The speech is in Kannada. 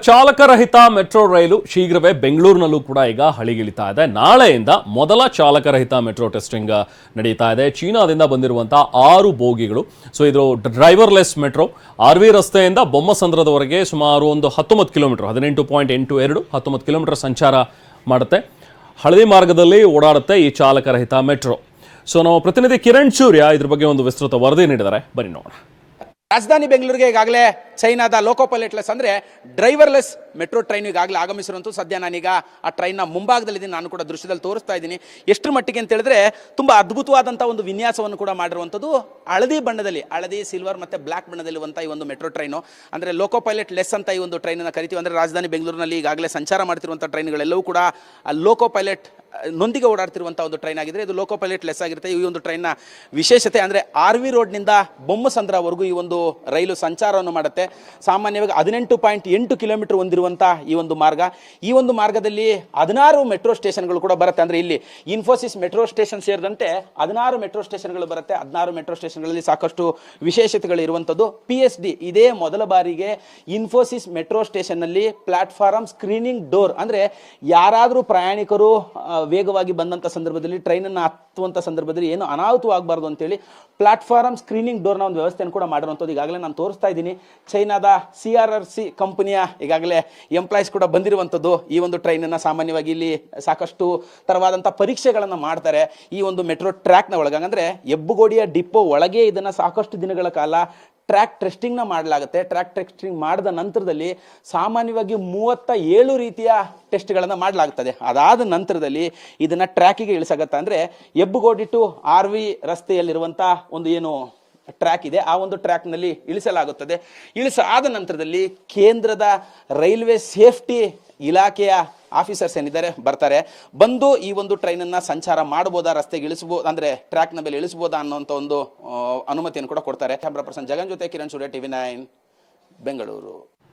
ಚಾಲಕರಹಿತ ಮೆಟ್ರೋ ರೈಲು ಶೀಘ್ರವೇ ಬೆಂಗಳೂರಿನಲ್ಲೂ ಕೂಡ ಈಗ ಹಳಿಗಿಳಿತಾ ಇದೆ. ನಾಳೆಯಿಂದ ಮೊದಲ ಚಾಲಕರಹಿತ ಮೆಟ್ರೋ ಟೆಸ್ಟಿಂಗ್ ನಡೀತಾ ಇದೆ. ಚೀನಾದಿಂದ ಬಂದಿರುವಂತಹ 6 ಬೋಗಿಗಳು. ಸೊ ಇದು ಡ್ರೈವರ್ಲೆಸ್ ಮೆಟ್ರೋ RV ರಸ್ತೆಯಿಂದ ಬೊಮ್ಮಸಂದ್ರದವರೆಗೆ ಸುಮಾರು ಒಂದು 19 ಕಿಲೋಮೀಟರ್ 18.82 19 ಕಿಲೋಮೀಟರ್ ಸಂಚಾರ ಮಾಡುತ್ತೆ. ಹಳದಿ ಮಾರ್ಗದಲ್ಲಿ ಓಡಾಡುತ್ತೆ ಈ ಚಾಲಕರಹಿತ ಮೆಟ್ರೋ. ಸೊ ನಾವು ಪ್ರತಿನಿಧಿ ಕಿರಣ್ ಸೂರ್ಯ ಇದ್ರ ಬಗ್ಗೆ ಒಂದು ವಿಸ್ತೃತ ವರದಿ ನೀಡಿದ್ದಾರೆ, ಬನ್ನಿ ನೋಡೋಣ. ರಾಜಧಾನಿ ಬೆಂಗಳೂರಿಗೆ ಈಗಾಗಲೇ ಚೈನಾದ ಲೋಕೋ ಪೈಲಟ್ಲೆಸ್ ಅಂದರೆ ಡ್ರೈವರ್ಲೆಸ್ ಮೆಟ್ರೋ ಟ್ರೈನ್ ಈಗಾಗಲೇ ಆಗಮಿಸಿರುವಂಥ ಸದ್ಯ ನಾನೀಗ ಆ ಟ್ರೈನ್ನ ಮುಂಭಾಗದಲ್ಲಿದ್ದೀನಿ. ನಾನು ಕೂಡ ದೃಶ್ಯದಲ್ಲಿ ತೋರಿಸ್ತಾ ಇದ್ದೀನಿ. ಎಷ್ಟರ ಮಟ್ಟಿಗೆ ಅಂತ ಹೇಳಿದ್ರೆ ತುಂಬ ಅದ್ಭುತವಾದಂಥ ಒಂದು ವಿನ್ಯಾಸವನ್ನು ಕೂಡ ಮಾಡಿರುವಂಥದ್ದು. ಹಳದಿ ಬಣ್ಣದಲ್ಲಿ, ಹಳದಿ, ಸಿಲ್ವರ್ ಮತ್ತು ಬ್ಲ್ಯಾಕ್ ಬಣ್ಣದಲ್ಲಿರುವಂಥ ಈ ಒಂದು ಮೆಟ್ರೋ ಟ್ರೈನು ಅಂದರೆ ಲೋಕೋ ಪೈಲಟ್ ಲೆಸ್ ಅಂತ ಈ ಒಂದು ಟ್ರೈನನ್ನು ಕರಿತೀವಿ. ಅಂದರೆ ರಾಜಧಾನಿ ಬೆಂಗಳೂರಿನಲ್ಲಿ ಈಗಾಗಲೇ ಸಂಚಾರ ಮಾಡ್ತಿರುವಂಥ ಟ್ರೈನ್ಗಳೆಲ್ಲವೂ ಕೂಡ ಲೋಕೋ ಪೈಲಟ್ ನೊಂದಿಗೆ ಓಡಾಡ್ತಿರುವಂಥ ಒಂದು ಟ್ರೈನ್ ಆಗಿದ್ರೆ ಇದು ಲೋಕೋ ಪೈಲಟ್ ಲೆಸ್ ಆಗಿರುತ್ತೆ. ಈ ಒಂದು ಟ್ರೈನ್ನ ವಿಶೇಷತೆ ಅಂದರೆ RV ರೋಡ್ನಿಂದ ಬೊಮ್ಮಸಂದ್ರವರೆಗೂ ಈ ಒಂದು ರೈಲು ಸಂಚಾರವನ್ನು ಮಾಡುತ್ತೆ. ಸಾಮಾನ್ಯವಾಗಿ 18.8 ಕಿಲೋಮೀಟರ್ ಹೊಂದಿರುವಂಥ ಈ ಒಂದು ಮಾರ್ಗ. ಈ ಒಂದು ಮಾರ್ಗದಲ್ಲಿ 16 ಮೆಟ್ರೋ ಸ್ಟೇಷನ್ಗಳು ಕೂಡ ಬರುತ್ತೆ. ಅಂದರೆ ಇಲ್ಲಿ ಇನ್ಫೋಸಿಸ್ ಮೆಟ್ರೋ ಸ್ಟೇಷನ್ ಸೇರಿದಂತೆ 16 ಮೆಟ್ರೋ ಸ್ಟೇಷನ್ಗಳು ಬರುತ್ತೆ. 16 ಮೆಟ್ರೋ ಸ್ಟೇಷನ್ಗಳಲ್ಲಿ ಸಾಕಷ್ಟು ವಿಶೇಷತೆಗಳು ಇರುವಂಥದ್ದು. PSD ಇದೇ ಮೊದಲ ಬಾರಿಗೆ ಇನ್ಫೋಸಿಸ್ ಮೆಟ್ರೋ ಸ್ಟೇಷನ್ನಲ್ಲಿ ಪ್ಲಾಟ್ಫಾರ್ಮ್ ಸ್ಕ್ರೀನಿಂಗ್ ಡೋರ್ ಅಂದರೆ ಯಾರಾದರೂ ಪ್ರಯಾಣಿಕರು ವೇಗವಾಗಿ ಬಂದಂಥ ಸಂದರ್ಭದಲ್ಲಿ ಟ್ರೈನನ್ನು ಹತ್ತುವಂಥ ಸಂದರ್ಭದಲ್ಲಿ ಏನು ಅನಾಹುತವಾಗಬಾರ್ದು ಅಂತೇಳಿ ಪ್ಲಾಟ್ಫಾರ್ಮ್ ಸ್ಕ್ರೀನಿಂಗ್ ಡೋರ್ನ ಒಂದು ವ್ಯವಸ್ಥೆಯನ್ನು ಕೂಡ ಮಾಡಿರುವಂಥದ್ದು ಈಗಾಗಲೇ ನಾನು ತೋರಿಸ್ತಾ ಇದ್ದೀನಿ. ಚೈನಾದ CRRC ಕಂಪನಿಯ ಈಗಾಗಲೇ ಎಂಪ್ಲಾಯೀಸ್ ಕೂಡ ಬಂದಿರುವಂಥದ್ದು. ಈ ಒಂದು ಟ್ರೈನನ್ನು ಸಾಮಾನ್ಯವಾಗಿ ಇಲ್ಲಿ ಸಾಕಷ್ಟು ತರವಾದಂಥ ಪರೀಕ್ಷೆಗಳನ್ನು ಮಾಡ್ತಾರೆ ಈ ಒಂದು ಮೆಟ್ರೋ ಟ್ರ್ಯಾಕ್ನ ಒಳಗೆ. ಅಂದರೆ ಹೆಬ್ಬುಗೋಡಿಯ ಡಿಪೋ ಒಳಗೆ ಇದನ್ನು ಸಾಕಷ್ಟು ದಿನಗಳ ಕಾಲ ಟ್ರ್ಯಾಕ್ ಟೆಸ್ಟಿಂಗ್ನ ಮಾಡಲಾಗುತ್ತೆ. ಟ್ರ್ಯಾಕ್ ಟೆಸ್ಟಿಂಗ್ ಮಾಡಿದ ನಂತರದಲ್ಲಿ ಸಾಮಾನ್ಯವಾಗಿ 37 ರೀತಿಯ ಟೆಸ್ಟ್ಗಳನ್ನು ಮಾಡಲಾಗ್ತದೆ. ಅದಾದ ನಂತರದಲ್ಲಿ ಇದನ್ನು ಟ್ರ್ಯಾಕಿಗೆ ಇಳಿಸಾಗತ್ತೆ. ಅಂದರೆ ಹೆಬ್ಬುಗೋಡಿ ಟು RV ರಸ್ತೆಯಲ್ಲಿರುವಂಥ ಒಂದು ಏನು ಟ್ರ್ಯಾಕ್ ಇದೆ ಆ ಒಂದು ಟ್ರ್ಯಾಕ್ನಲ್ಲಿ ಇಳಿಸಲಾಗುತ್ತದೆ. ಇಳಿಸಾದ ನಂತರದಲ್ಲಿ ಕೇಂದ್ರದ ರೈಲ್ವೆ ಸೇಫ್ಟಿ ಇಲಾಖೆಯ ಆಫೀಸರ್ಸ್ ಏನಿದ್ದಾರೆ ಬರ್ತಾರೆ. ಬಂದು ಈ ಒಂದು ಟ್ರೈನನ್ನು ಸಂಚಾರ ಮಾಡ್ಬೋದಾ, ರಸ್ತೆಗೆ ಇಳಿಸ್ಬೋದು ಅಂದರೆ ಟ್ರ್ಯಾಕ್ನ ಮೇಲೆ ಇಳಿಸ್ಬೋದಾ ಅನ್ನೋಂಥ ಒಂದು ಅನುಮತಿಯನ್ನು ಕೂಡ ಕೊಡ್ತಾರೆ. ಕ್ಯಾಮ್ರಾ ಪರ್ಸನ್ ಜಗನ್ ಜೊತೆ ಕಿರಣ್ ಸೂರ್ಯ, TV9 ಬೆಂಗಳೂರು.